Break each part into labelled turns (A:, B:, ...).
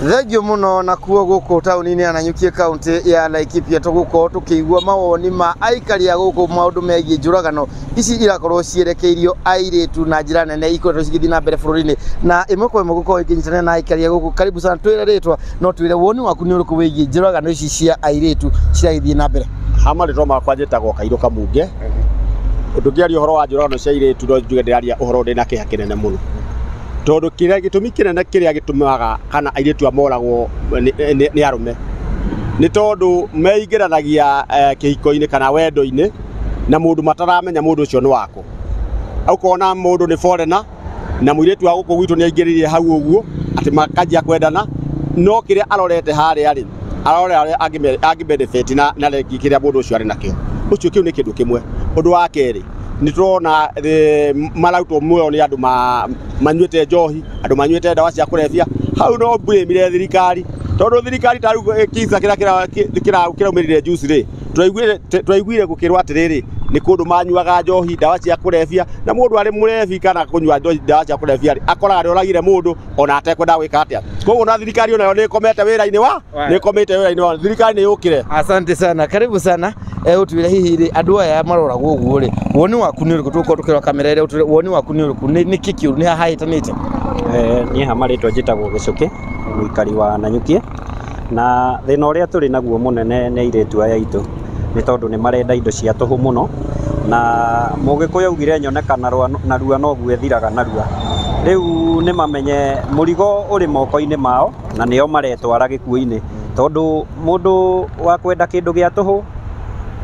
A: Thegio muno na kuo guku tauni-ini ya Nanyuki kaunti ya Laikipia tuguko tukigua mawoni ma aikari a guku maundu megie njuragano ici irakorwo cierekeirio airĩtu na njira nene ikoretwo cigithii na mbere bũrũri-inĩ na imwe kwa imwe gukorwo ikinyitana na aikari a guku. Karibu sana, twire ritwa no twire woni waku ni uriku wigie njuragano ici cia airĩtu ciragithii na mbere.
B: Hama ritwa makwa njĩtagwo Kairũ Kamunge. Ũndũ ngĩaria ũhoro wa njũragano cia airĩtu no njuge ndĩraria ũhoro ndĩna kĩeha kĩnene mũno, tondũ kĩrĩa gĩtũmi kĩnene kĩrĩa gĩtũmaga kana airĩtu amoragwo nĩ arũme nĩ tondũ meingĩranagia kĩhiko-inĩ kana wendo-inĩ na mũndũ mataramenya mũndũ ũcio nĩ wako. Ũkona mũndũ nĩ foreigner na mũirĩtu wa gũkũ gwitũ nĩ aingĩrĩire hau ũguo atĩ makanjia kwendana, no kĩrĩa arorete harĩa rĩ arore angĩ-benefit na kĩrĩa mũndũ ũcio arĩ nakĩo. Ũcio kĩu nĩ kĩndũ kĩmwe. Ũndũ wa kerĩ, nĩ tũrona mararutwo muoyo nĩ andũ manyuĩte njohi, andũ manyuĩte ndawa cia kũrebia. Hau no blame thirikari, tondũ thirikari ta rĩu kisa kĩrĩa kĩraumĩrire juice rĩ twaiguire gũkĩrwo atĩrĩrĩ nĩ kũndũ manyuaga njohi, ndawa cia kũrebia, na mũndũ arĩ mũrebi kana kũnyua njohi, ndawa cia kũrebia rĩ akoraga nĩ oragire mũndũ ona atekwenda gwĩka atĩa. Koguo na thirikari onayo nĩ ĩkomete wĩra-inĩ wa thirikari nĩ yũkire.
A: Asante sana, karibu sana. Utwire hihi rĩ andũ aya maroragwo ũguo rĩ woni waku nĩ ũrĩkũ? Tũkorwo tũkĩrora kamera ĩrĩa utwire woni waku nĩ ũrĩkũ? Nĩ kĩkĩũru, nĩ hahĩtanĩte?
C: Niĩ hama rĩtwa njĩtagwo Gĩcũkĩ, mũikari wa Nanyuki, na thĩna ũrĩa tũrĩ naguo mũnene nĩ airĩtu aya aitũ nĩ tondũ nĩ marenda indo cia tũhũ mũno, na Mũgĩkũyũ augire nyoneka narua no gwĩthiraga narua. Rĩu nĩ mamenye mũrigo ũrĩ moko-inĩ mao na nĩo maretwara gĩkuũ-inĩ, tondũ mũndũ wa kwenda kĩndũ gĩa tũhũ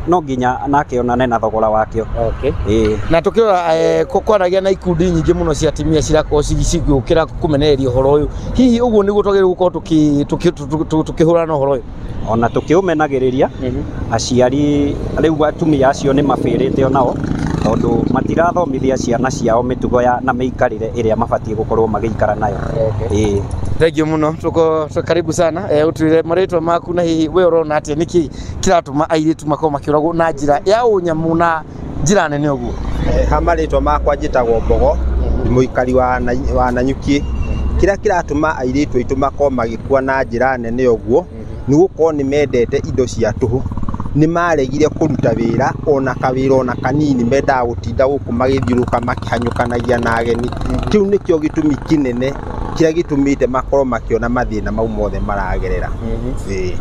C: no nginya nake onane na thogora wakĩo.
A: Okay. Na tukirora kwaragia na ikundi nyingĩ mũno cia atumia cirakorwo cigĩũkĩra kũmenereria ũhoro ũyũ, hihi ũguo nĩguo twagĩrĩirwo gũkorwo tukĩhũrana na ũhoro ũyũ?
C: Ona tukĩũmenagĩrĩria aciari rĩu atumia acio nĩ mabĩrĩte onao, tondũ matirathomithia ciana ciao mĩtugo na mĩikarĩre ĩrĩa mabatiĩ gũkorwo magĩikara nayo.
A: Thengio muno, karibu sana. Utwire marĩtwa maku na hihi we ũrona atĩa nĩkĩ kĩratũma airĩtu makorwo makĩũragwo na njĩra ya ũnyamu na njĩra nene ũguo?
D: Hama rĩtwa makwa njĩtagwo Mbogo, mũikari wa Nanyuki. Kĩrĩa kĩratũma airĩtu aitũ makorwo magĩkua na njĩra nene ũguo nĩ gũkorwo nĩ mendete indo cia tũhũ. Nĩ maregire kũruta wĩra ona kawĩra ona kanini, mendaga gũtinda gũkũ magĩthiũrũka makĩhanyũkanagia na ageni. Kĩu nĩkĩo gĩtũmi kĩnene kĩrĩa gĩtũmĩte makorwo makĩona mathĩna mau mothe maragerera.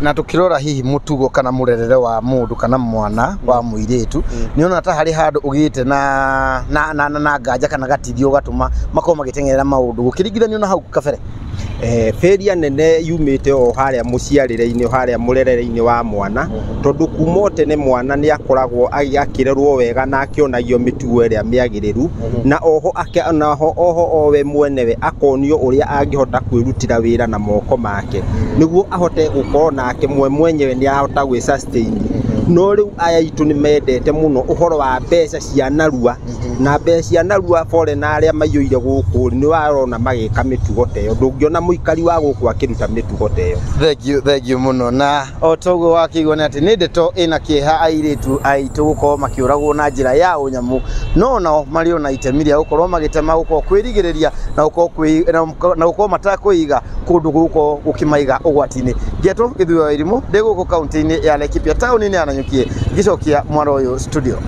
A: Na tukirora hihi mũtugo kana mũrerere wa mũndũ kana mwana wa mũirĩtu nĩ ona ta harĩ handũ ũgĩte na nganja kana gatithio gatũma makorwo magĩteng'erera maũndũ gũkĩringithanio na hau kabere?
D: Feria nene yumĩte o harĩa mũciarĩre-inĩ, harĩa mũrerere-inĩ wa mwana, tondũ kuma tene mwana nĩ akoragwo akĩrerwo wega na akĩonagio mĩtugo ĩrĩa mĩagĩrĩru, na oho o we mwenewe akonio ũrĩa angĩhota kwĩrutĩra wĩra na moko make nĩguo ahote gũkorwo nake mwenyewe nĩ arahota gwĩ sustain. No rĩu aya aitũ nĩ mendete mũno ũhoro wa mbeca cia narua, na mbeca cia narua foreigner arĩa maiyũire gũkũ nĩ warona magĩka mĩtugo ta ĩyo. Ndũngĩona mũikari wa gũkũ akĩruta mĩtugo ta ĩyo.
A: Thengio mũno. Na o toguo wakĩigua nĩ atĩ nĩ ndeto ĩna kĩeha airĩtu aitũ gũkorwo makĩũragwo na njĩra ya ũnyamu, no nao marĩ ona itemi rĩa gũkorwo magĩtema gũkorwo kwĩrigĩrĩria na gũkorwo matakũiga kũndũ gũkorwo gũkĩmaiga ũgwati-inĩ. Ngetwo Gĩthuo wa Irimũ ndĩ gũkũ kaunti-inĩ ya Laikipia taũni-inĩ ya Nanyuki, ngĩcokia mwaro ũyũ studio.